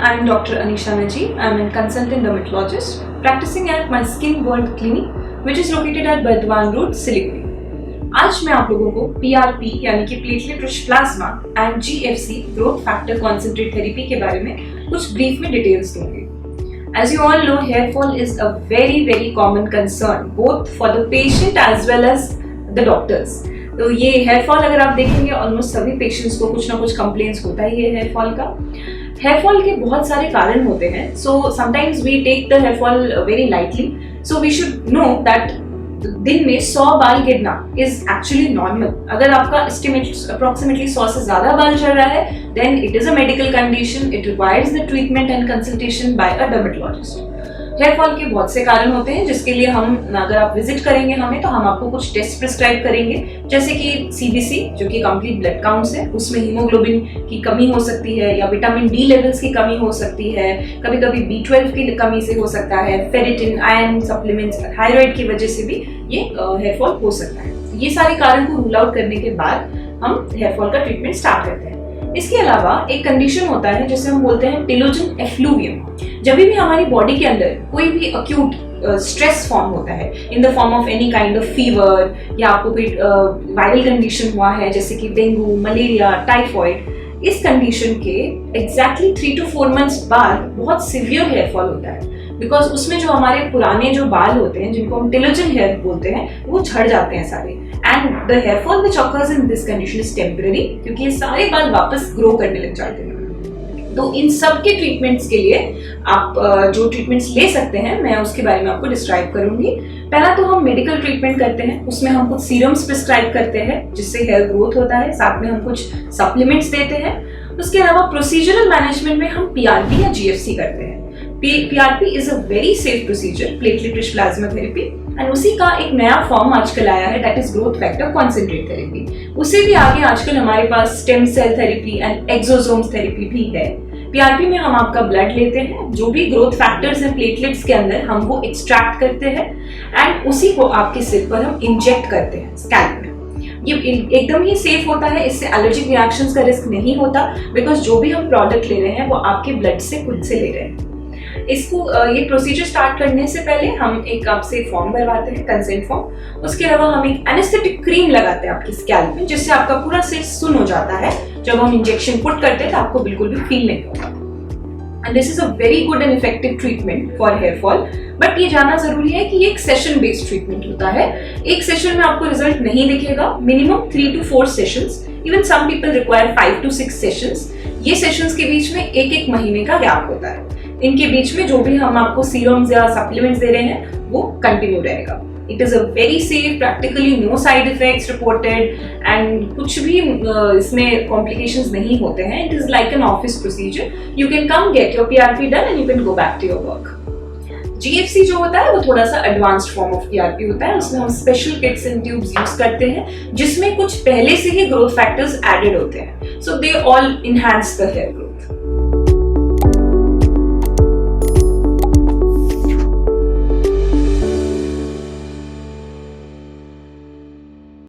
I'm Dr. Anisha Najib. I'm a consultant dermatologist practicing at my Skin World Clinic, which is located at Bardwan Road, Siliguri. आज मैं आप लोगों को PRP यानी कि platelet rich plasma and GFC growth factor concentrate therapy के बारे में कुछ ब्रीफ में डिटेल्स दूंगी. As you all know, hair fall is a very common concern both for the patient as well as the doctors. तो ये hair fall अगर आप देखेंगे ऑलमोस्ट सभी पेशेंट्स को कुछ ना कुछ कंप्लेंट्स होता ही है हेयर फॉल का. हेयर फॉल के बहुत सारे कारण होते हैं. So sometimes we take the hair fall very lightly. So we should know that दिन में 100 बाल गिरना इज एक्चुअली नॉर्मल. अगर आपका एस्टिमेट अप्रोक्सीमेटली 100 से ज्यादा बाल झड़ रहा है then it is a medical condition. It requires the treatment and consultation by a dermatologist. Hair fall के बहुत से कारण होते हैं जिसके लिए हम अगर आप विजिट करेंगे हमें तो हम आपको कुछ टेस्ट प्रिस्क्राइब करेंगे, जैसे कि CBC जो कि कंप्लीट ब्लड काउंट्स है. उसमें हीमोग्लोबिन की कमी हो सकती है या विटामिन D लेवल्स की कमी हो सकती है. कभी कभी B12 की कमी से हो सकता है. फेरिटिन, आयरन सप्लीमेंट्स, थायराइड की वजह से भी ये हेयर फॉल हो सकता है. ये सारे कारण को रूल आउट करने के बाद हम हेयर फॉल का ट्रीटमेंट स्टार्ट करते हैं. इसके अलावा एक कंडीशन होता है जिसे हम बोलते हैं टेलोजन एफ्लूवियम. जब भी हमारी बॉडी के अंदर कोई भी अक्यूट स्ट्रेस फॉर्म होता है in the form of any kind of fever या आपको कोई वायरल कंडीशन हुआ है जैसे कि डेंगू, मलेरिया, टाइफॉइड, इस कंडीशन के एग्जैक्टली 3 to 4 months बाद बहुत सीवियर हेयर फॉल होता है. बिकॉज उसमें जो हमारे पुराने जो बाल होते हैं जिनको हम टेलोजन हेयर बोलते हैं वो झड़ जाते हैं सारे. And the hair fall which occurs in this condition is temporary, क्योंकि ये सारे बाल वापस ग्रो करने लग जाते हैं. तो इन सब के ट्रीटमेंट्स के लिए आप जो ट्रीटमेंट्स ले सकते हैं मैं उसके बारे में आपको डिस्क्राइब करूंगी. पहला तो हम मेडिकल ट्रीटमेंट करते हैं. उसमें हम कुछ सीरम्स प्रिस्क्राइब करते हैं जिससे हेयर ग्रोथ होता है. साथ में हम कुछ सप्लीमेंट्स देते हैं. उसके अलावा प्रोसीजरल मैनेजमेंट में हम PRP या GFC करते हैं. PRP is a very safe procedure, platelet rich plasma therapy, and उसी का एक नया फॉर्म आजकल आया है that is growth factor concentrate therapy. उससे भी आगे आजकल हमारे पास stem cell therapy and exosomes therapy भी है. PRP में हम आपका ब्लड लेते हैं, जो भी ग्रोथ फैक्टर्स हैं प्लेटलेट्स के अंदर हम वो एक्सट्रैक्ट करते हैं एंड उसी को आपके सिर पर हम इंजेक्ट करते हैं स्कैल्प में. ये एकदम ही सेफ होता है. इससे एलर्जिक रिएक्शंस का रिस्क नहीं होता बिकॉज जो भी हम प्रोडक्ट ले रहे हैं वो आपके ब्लड से खुद से ले रहे हैं. इसको ये प्रोसीजर स्टार्ट करने से पहले हम एक आपसे फॉर्म भरवाते हैं, कंसेंट फॉर्म. उसके अलावा हम एक एनेस्थेटिक क्रीम लगाते हैं आपकी स्कैल्प में जिससे आपका पूरा सिर सुन हो जाता है. जब हम इंजेक्शन पुट करते हैं तो आपको बिल्कुल भी फील नहीं होता. And this is a very good and effective treatment for hair fall. But ये जानना जरूरी है कि ये एक सेशन बेस्ड ट्रीटमेंट होता है. एक सेशन में आपको रिजल्ट नहीं दिखेगा. Minimum 3 to 4 sessions, even some people require 5 to 6 sessions. ये सेशंस के बीच में एक महीने का गैप होता है. इनके बीच में जो भी हम आपको सीरम्स या सप्लीमेंट्स दे रहे हैं वो कंटिन्यू रहेगा. It is a very safe, practically no side effects reported and कुछ भी इसमें कॉम्प्लिकेशंस नहीं होते हैं. It is like an office procedure. You can come get your PRP done and you can go back to your work. GFC जो होता है वो थोड़ा सा एडवांस्ड फॉर्म ऑफ PRP होता है. उसमें हम special Kitts and tubes use करते हैं जिसमें कुछ पहले से ही ग्रोथ फैक्टर्स एडेड होते हैं. So they all enhance the hair growth.